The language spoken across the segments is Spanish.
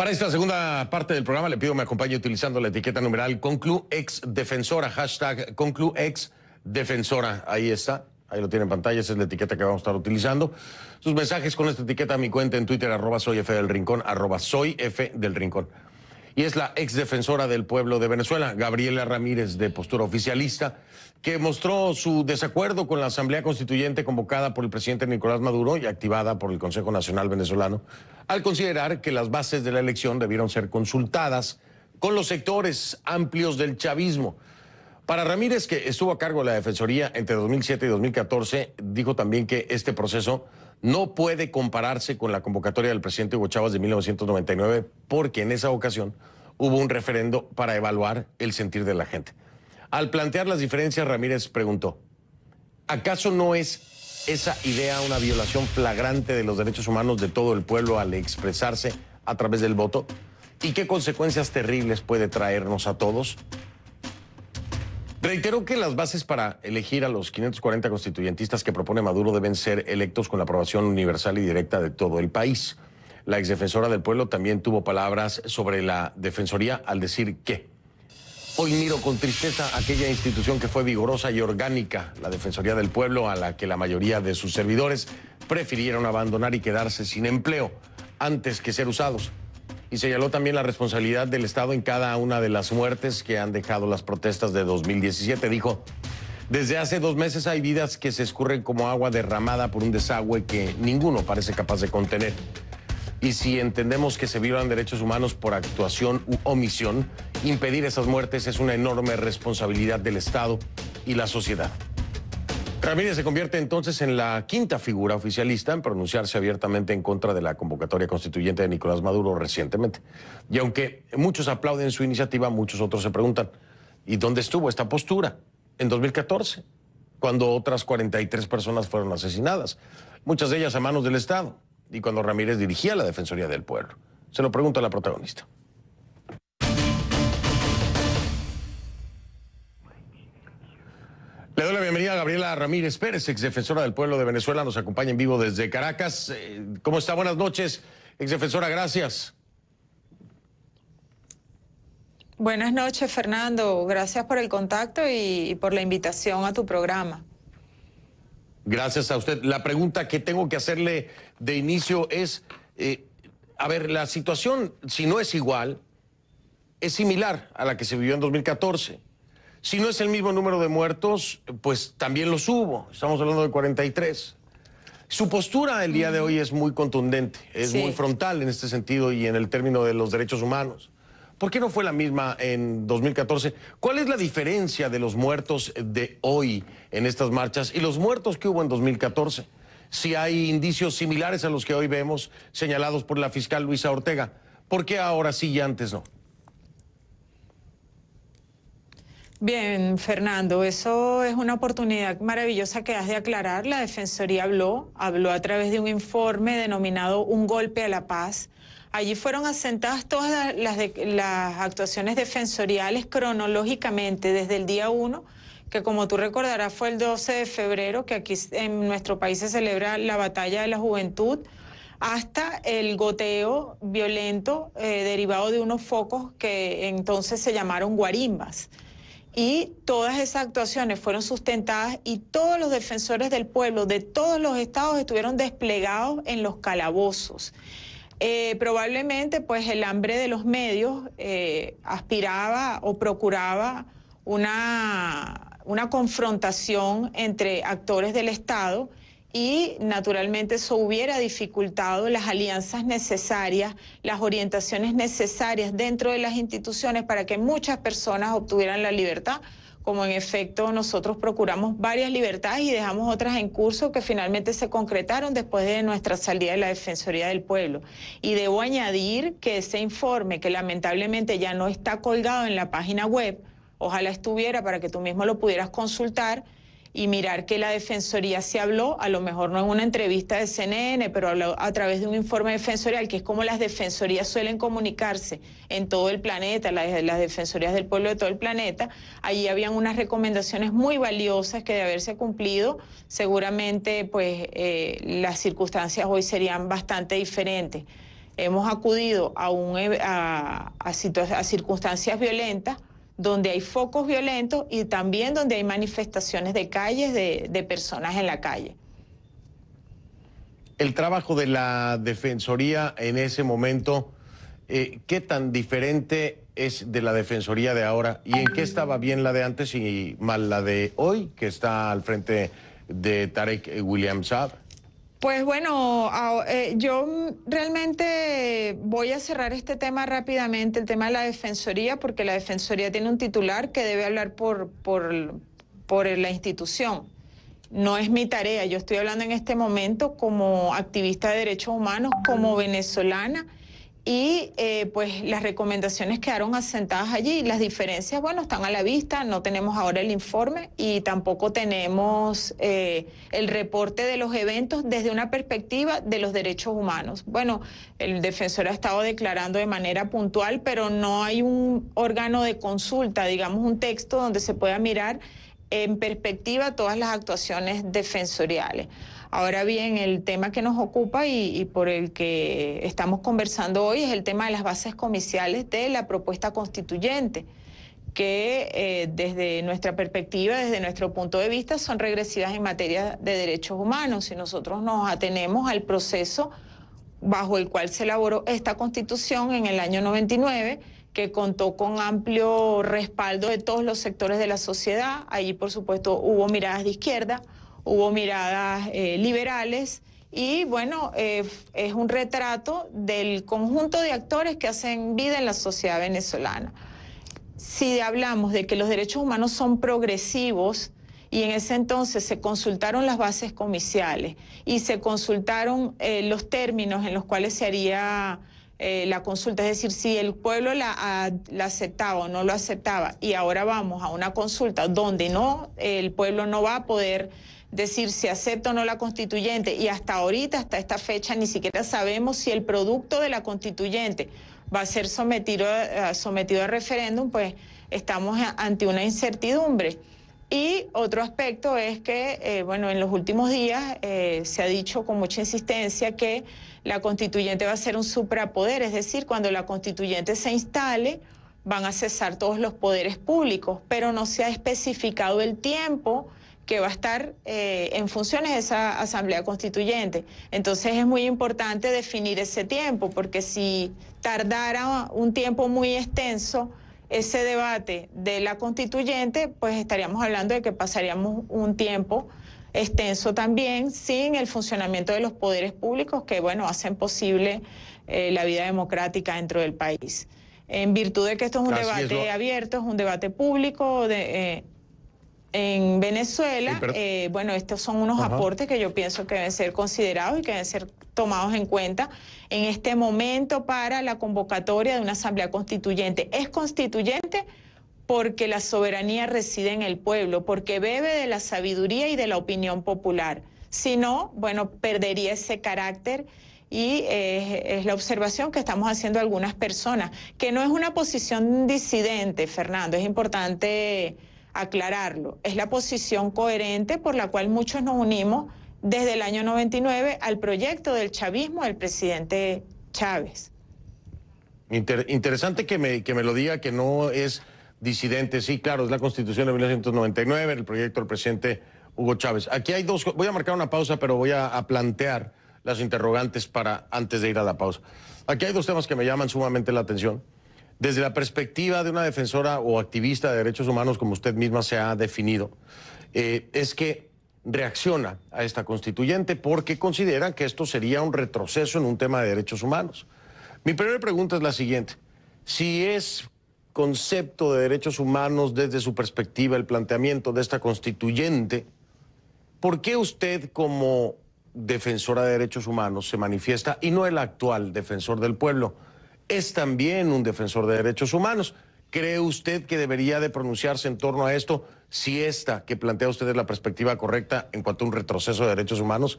Para esta segunda parte del programa le pido me acompañe utilizando la etiqueta numeral ConcluExDefensora, hashtag ConcluExDefensora. Ahí está, ahí lo tiene en pantalla, esa es la etiqueta que vamos a estar utilizando. Sus mensajes con esta etiqueta a mi cuenta en Twitter, @soyfdelrincón, @soyfdelrincón. Y es la exdefensora del pueblo de Venezuela, Gabriela Ramírez, de postura oficialista, que mostró su desacuerdo con la Asamblea Constituyente convocada por el presidente Nicolás Maduro y activada por el Consejo Nacional Venezolano, al considerar que las bases de la elección debieron ser consultadas con los sectores amplios del chavismo. Para Ramírez, que estuvo a cargo de la Defensoría entre 2007 y 2014, dijo también que este proceso no puede compararse con la convocatoria del presidente Hugo Chávez de 1999, porque en esa ocasión hubo un referendo para evaluar el sentir de la gente. Al plantear las diferencias, Ramírez preguntó, ¿acaso no es esa idea una violación flagrante de los derechos humanos de todo el pueblo al expresarse a través del voto? ¿Y qué consecuencias terribles puede traernos a todos? Reiteró que las bases para elegir a los 540 constituyentistas que propone Maduro deben ser electos con la aprobación universal y directa de todo el país. La exdefensora del pueblo también tuvo palabras sobre la Defensoría al decir que hoy miro con tristeza aquella institución que fue vigorosa y orgánica, la Defensoría del Pueblo, a la que la mayoría de sus servidores prefirieron abandonar y quedarse sin empleo antes que ser usados. Y señaló también la responsabilidad del Estado en cada una de las muertes que han dejado las protestas de 2017. Dijo, desde hace 2 meses hay vidas que se escurren como agua derramada por un desagüe que ninguno parece capaz de contener. Y si entendemos que se violan derechos humanos por actuación u omisión, impedir esas muertes es una enorme responsabilidad del Estado y la sociedad. Ramírez se convierte entonces en la quinta figura oficialista en pronunciarse abiertamente en contra de la convocatoria constituyente de Nicolás Maduro recientemente. Y aunque muchos aplauden su iniciativa, muchos otros se preguntan, ¿y dónde estuvo esta postura? En 2014, cuando otras 43 personas fueron asesinadas, muchas de ellas a manos del Estado, y cuando Ramírez dirigía la Defensoría del Pueblo. Se lo pregunto a la protagonista. Le doy la bienvenida a Gabriela Ramírez Pérez, exdefensora del pueblo de Venezuela. Nos acompaña en vivo desde Caracas. ¿Cómo está? Buenas noches, exdefensora, gracias. Buenas noches, Fernando. Gracias por el contacto y por la invitación a tu programa. Gracias a usted. La pregunta que tengo que hacerle de inicio es, a ver, la situación, si no es igual, es similar a la que se vivió en 2014. Si no es el mismo número de muertos, pues también los hubo. Estamos hablando de 43. Su postura el día de hoy es muy contundente, es muy frontal en este sentido y en el término de los derechos humanos. ¿Por qué no fue la misma en 2014? ¿Cuál es la diferencia de los muertos de hoy en estas marchas y los muertos que hubo en 2014? Si hay indicios similares a los que hoy vemos señalados por la fiscal Luisa Ortega, ¿por qué ahora sí y antes no? Bien, Fernando, eso es una oportunidad maravillosa que has de aclarar. La Defensoría habló a través de un informe denominado Un golpe a la paz. Allí fueron asentadas todas las actuaciones defensoriales cronológicamente desde el día 1, que como tú recordarás fue el 12 de febrero, que aquí en nuestro país se celebra la Batalla de la Juventud, hasta el goteo violento derivado de unos focos que entonces se llamaron guarimbas. Y todas esas actuaciones fueron sustentadas y todos los defensores del pueblo de todos los estados estuvieron desplegados en los calabozos. Probablemente pues el hambre de los medios aspiraba o procuraba una confrontación entre actores del Estado y naturalmente eso hubiera dificultado las alianzas necesarias, las orientaciones necesarias dentro de las instituciones para que muchas personas obtuvieran la libertad, como en efecto nosotros procuramos varias libertades y dejamos otras en curso que finalmente se concretaron después de nuestra salida de la Defensoría del Pueblo. Y debo añadir que ese informe, que lamentablemente ya no está colgado en la página web, ojalá estuviera para que tú mismo lo pudieras consultar, y mirar que la Defensoría se habló, a lo mejor no en una entrevista de CNN, pero habló a través de un informe defensorial, que es como las defensorías suelen comunicarse en todo el planeta, las defensorías del pueblo de todo el planeta. Allí habían unas recomendaciones muy valiosas que de haberse cumplido, seguramente pues las circunstancias hoy serían bastante diferentes. Hemos acudido a circunstancias violentas, donde hay focos violentos y también donde hay manifestaciones de calles de personas en la calle. El trabajo de la Defensoría en ese momento, ¿qué tan diferente es de la Defensoría de ahora? ¿Y en qué estaba bien la de antes y mal la de hoy, que está al frente de Tarek William Saab? Pues bueno, yo realmente voy a cerrar este tema rápidamente, el tema de la Defensoría, porque la Defensoría tiene un titular que debe hablar por la institución. No es mi tarea, yo estoy hablando en este momento como activista de derechos humanos, como venezolana, y pues las recomendaciones quedaron asentadas allí. Las diferencias, bueno, están a la vista, no tenemos ahora el informe y tampoco tenemos el reporte de los eventos desde una perspectiva de los derechos humanos. Bueno, el defensor ha estado declarando de manera puntual, pero no hay un órgano de consulta, digamos un texto donde se pueda mirar en perspectiva todas las actuaciones defensoriales. Ahora bien, el tema que nos ocupa y por el que estamos conversando hoy es el tema de las bases comiciales de la propuesta constituyente, que desde nuestra perspectiva, desde nuestro punto de vista, son regresivas en materia de derechos humanos. Si nosotros nos atenemos al proceso bajo el cual se elaboró esta Constitución en el año 99, que contó con amplio respaldo de todos los sectores de la sociedad. Allí, por supuesto, hubo miradas de izquierda, hubo miradas liberales y, bueno, es un retrato del conjunto de actores que hacen vida en la sociedad venezolana. Si hablamos de que los derechos humanos son progresivos, y en ese entonces se consultaron las bases comiciales y se consultaron los términos en los cuales se haría la consulta, es decir, si el pueblo la aceptaba o no lo aceptaba, y ahora vamos a una consulta donde el pueblo no va a poder decir si acepta o no la constituyente, y hasta ahorita, hasta esta fecha, ni siquiera sabemos si el producto de la constituyente va a ser sometido a referéndum, pues estamos ante una incertidumbre. Y otro aspecto es que, bueno, en los últimos días se ha dicho con mucha insistencia que la constituyente va a ser un suprapoder, es decir, cuando la constituyente se instale van a cesar todos los poderes públicos, pero no se ha especificado el tiempo que va a estar en funciones de esa asamblea constituyente. Entonces es muy importante definir ese tiempo, porque si tardara un tiempo muy extenso ese debate de la constituyente, pues estaríamos hablando de que pasaríamos un tiempo extenso también sin el funcionamiento de los poderes públicos que, bueno, hacen posible la vida democrática dentro del país. En virtud de que esto es un debate abierto, es un debate público en Venezuela, sí, bueno, estos son unos aportes que yo pienso que deben ser considerados y que deben ser tomados en cuenta en este momento para la convocatoria de una asamblea constituyente. Es constituyente porque la soberanía reside en el pueblo, porque bebe de la sabiduría y de la opinión popular. Si no, bueno, perdería ese carácter. Y es la observación que estamos haciendo algunas personas, que no es una posición disidente, Fernando, es importante aclararlo. Es la posición coherente por la cual muchos nos unimos desde el año 99 al proyecto del chavismo del presidente Chávez. Interesante que me lo diga, que no es disidente. Sí, claro, es la Constitución de 1999, el proyecto del presidente Hugo Chávez. Aquí hay dos, voy a marcar una pausa, pero voy a plantear las interrogantes para antes de ir a la pausa. Aquí hay dos temas que me llaman sumamente la atención. Desde la perspectiva de una defensora o activista de derechos humanos, como usted misma se ha definido, es que reacciona a esta constituyente porque considera que esto sería un retroceso en un tema de derechos humanos. Mi primera pregunta es la siguiente. Si es concepto de derechos humanos desde su perspectiva el planteamiento de esta constituyente, ¿por qué usted como defensora de derechos humanos se manifiesta y no el actual defensor del pueblo? Es también un defensor de derechos humanos. ¿Cree usted que debería de pronunciarse en torno a esto si esta que plantea usted es la perspectiva correcta en cuanto a un retroceso de derechos humanos?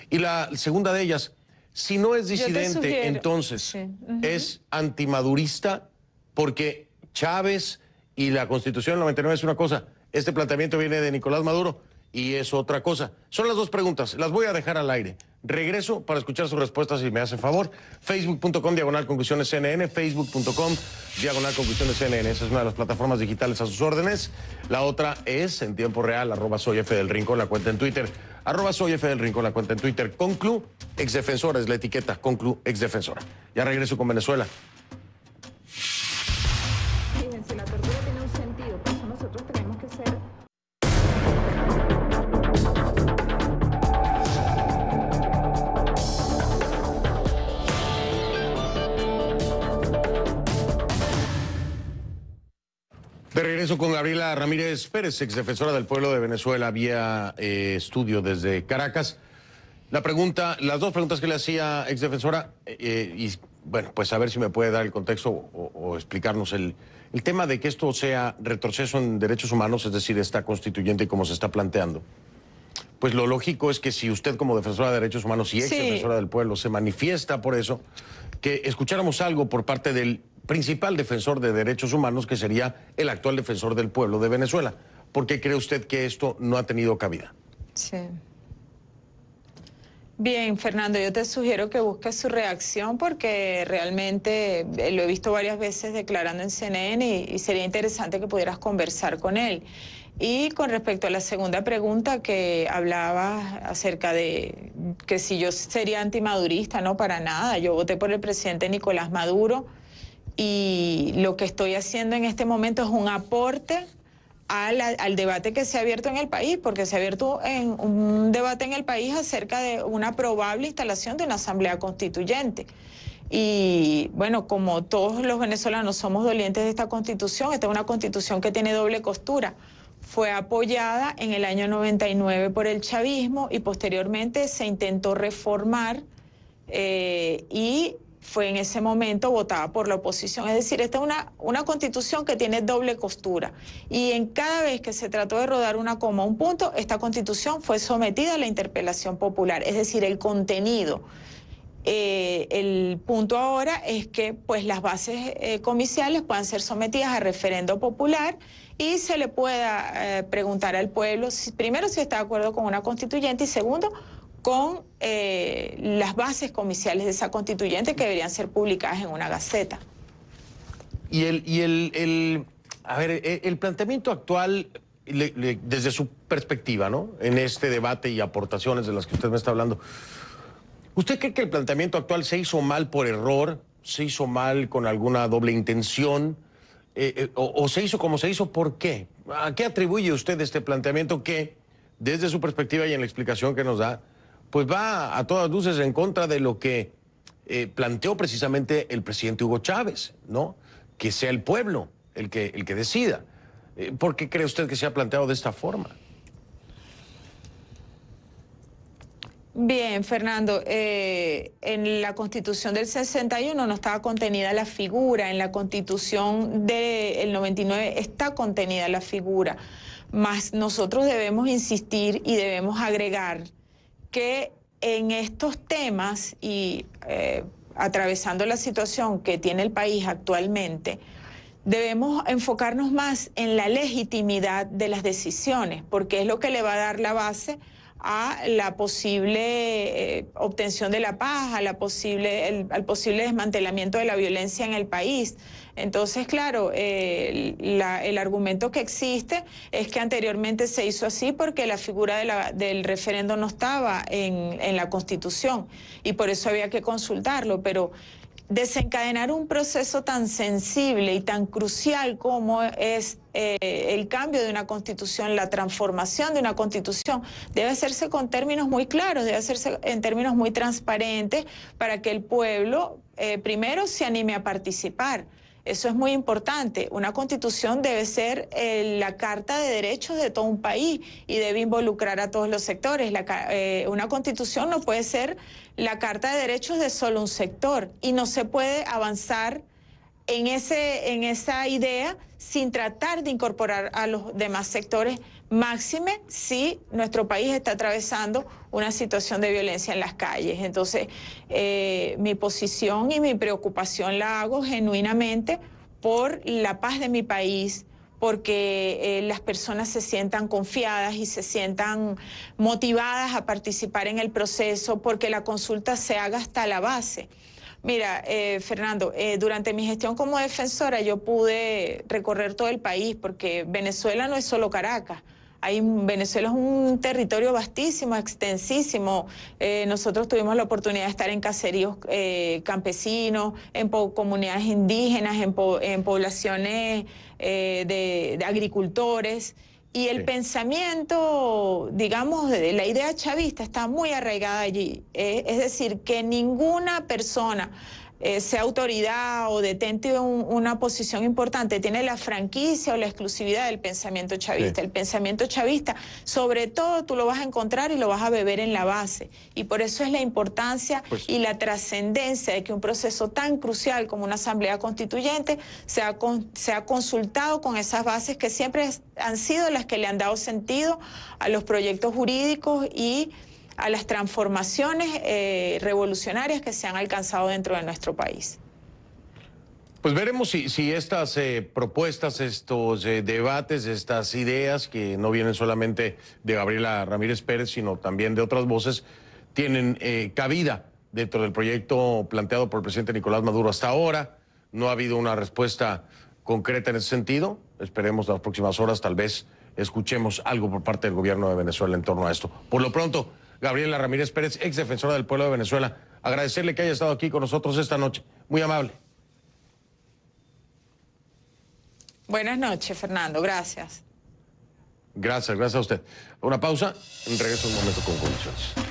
Y la segunda de ellas, si no es disidente, entonces sí, es antimadurista, porque Chávez y la Constitución del 99 es una cosa, este planteamiento viene de Nicolás Maduro y es otra cosa. Son las dos preguntas, las voy a dejar al aire. Regreso para escuchar sus respuestas si me hace favor. Facebook.com/conclusiones CNN, Facebook.com/conclusiones CNN. Esa es una de las plataformas digitales a sus órdenes. La otra es en tiempo real, @soyfdelrincón, la cuenta en Twitter. @soyfdelrincón, la cuenta en Twitter. Conclu, exdefensora es la etiqueta. Conclu, exdefensora. Ya regreso con Venezuela. Fíjense, la tortura tiene un sentido, por eso nosotros tenemos que ser... De regreso con Gabriela Ramírez Pérez, exdefensora del pueblo de Venezuela, vía estudio desde Caracas. Las dos preguntas que le hacía, exdefensora, y bueno, pues a ver si me puede dar el contexto o explicarnos el tema de que esto sea retroceso en derechos humanos, es decir, esta constituyente como se está planteando. Pues lo lógico es que si usted como defensora de derechos humanos y exdefensora del pueblo se manifiesta por eso, que escucháramos algo por parte del principal defensor de derechos humanos, que sería el actual defensor del pueblo de Venezuela. ¿Por qué cree usted que esto no ha tenido cabida? Sí. Bien, Fernando, yo te sugiero que busques su reacción porque realmente lo he visto varias veces declarando en CNN y sería interesante que pudieras conversar con él. Y con respecto a la segunda pregunta que hablaba acerca de que si yo sería antimadurista, no, para nada. Yo voté por el presidente Nicolás Maduro y lo que estoy haciendo en este momento es un aporte al debate que se ha abierto en el país, porque se ha abierto un debate en el país acerca de una probable instalación de una asamblea constituyente. Y bueno, como todos los venezolanos somos dolientes de esta constitución, esta es una constitución que tiene doble costura. Fue apoyada en el año 99 por el chavismo y posteriormente se intentó reformar y fue en ese momento votada por la oposición. Es decir, esta es una constitución que tiene doble costura. Y en cada vez que se trató de rodar una coma o un punto, esta constitución fue sometida a la interpelación popular. Es decir, el contenido. El punto ahora es que pues, las bases comiciales puedan ser sometidas a referendo popular y se le pueda preguntar al pueblo, primero, si está de acuerdo con una constituyente y segundo, con las bases comiciales de esa constituyente que deberían ser publicadas en una gaceta. Y el planteamiento actual, desde su perspectiva, ¿no? En este debate y aportaciones de las que usted me está hablando, ¿usted cree que el planteamiento actual se hizo mal por error, se hizo mal con alguna doble intención, o se hizo como se hizo? ¿Por qué? ¿A qué atribuye usted este planteamiento que, desde su perspectiva y en la explicación que nos da, pues va a todas luces en contra de lo que planteó precisamente el presidente Hugo Chávez, ¿no? Que sea el pueblo el que decida. ¿Por qué cree usted que se ha planteado de esta forma? Bien, Fernando, en la Constitución del 61 no estaba contenida la figura, en la Constitución del 99 está contenida la figura, mas nosotros debemos insistir y debemos agregar que en estos temas y atravesando la situación que tiene el país actualmente, debemos enfocarnos más en la legitimidad de las decisiones, porque es lo que le va a dar la base a la posible obtención de la paz, al posible desmantelamiento de la violencia en el país. Entonces, claro, el argumento que existe es que anteriormente se hizo así porque la figura del referendo no estaba en la Constitución y por eso había que consultarlo, pero desencadenar un proceso tan sensible y tan crucial como es el cambio de una constitución, la transformación de una constitución, debe hacerse con términos muy claros, debe hacerse en términos muy transparentes para que el pueblo primero se anime a participar. Eso es muy importante. Una constitución debe ser la carta de derechos de todo un país y debe involucrar a todos los sectores. Una constitución no puede ser la carta de derechos de solo un sector y no se puede avanzar en esa idea sin tratar de incorporar a los demás sectores, máxime si nuestro país está atravesando una situación de violencia en las calles. Entonces, mi posición y mi preocupación la hago genuinamente por la paz de mi país, porque las personas se sientan confiadas y se sientan motivadas a participar en el proceso, porque la consulta se haga hasta la base. Mira, Fernando, durante mi gestión como defensora yo pude recorrer todo el país, porque Venezuela no es solo Caracas. Venezuela es un territorio vastísimo, extensísimo. Nosotros tuvimos la oportunidad de estar en caseríos campesinos, en comunidades indígenas, en poblaciones de agricultores. Y el pensamiento, digamos, de la idea chavista está muy arraigada allí. Es decir, que ninguna persona, sea autoridad o detente una posición importante, tiene la franquicia o la exclusividad del pensamiento chavista. Sí. El pensamiento chavista, sobre todo, tú lo vas a encontrar y lo vas a beber en la base. Y por eso es la importancia y la trascendencia de que un proceso tan crucial como una asamblea constituyente sea consultado con esas bases que siempre han sido las que le han dado sentido a los proyectos jurídicos y a las transformaciones revolucionarias que se han alcanzado dentro de nuestro país. Pues veremos si estas propuestas, estos debates, estas ideas que no vienen solamente de Gabriela Ramírez Pérez, sino también de otras voces, tienen cabida dentro del proyecto planteado por el presidente Nicolás Maduro. Hasta ahora no ha habido una respuesta concreta en ese sentido. Esperemos las próximas horas, tal vez escuchemos algo por parte del gobierno de Venezuela en torno a esto. Por lo pronto, Gabriela Ramírez Pérez, ex defensora del pueblo de Venezuela, agradecerle que haya estado aquí con nosotros esta noche. Muy amable. Buenas noches, Fernando. Gracias. Gracias a usted. Una pausa. Regreso un momento con condiciones.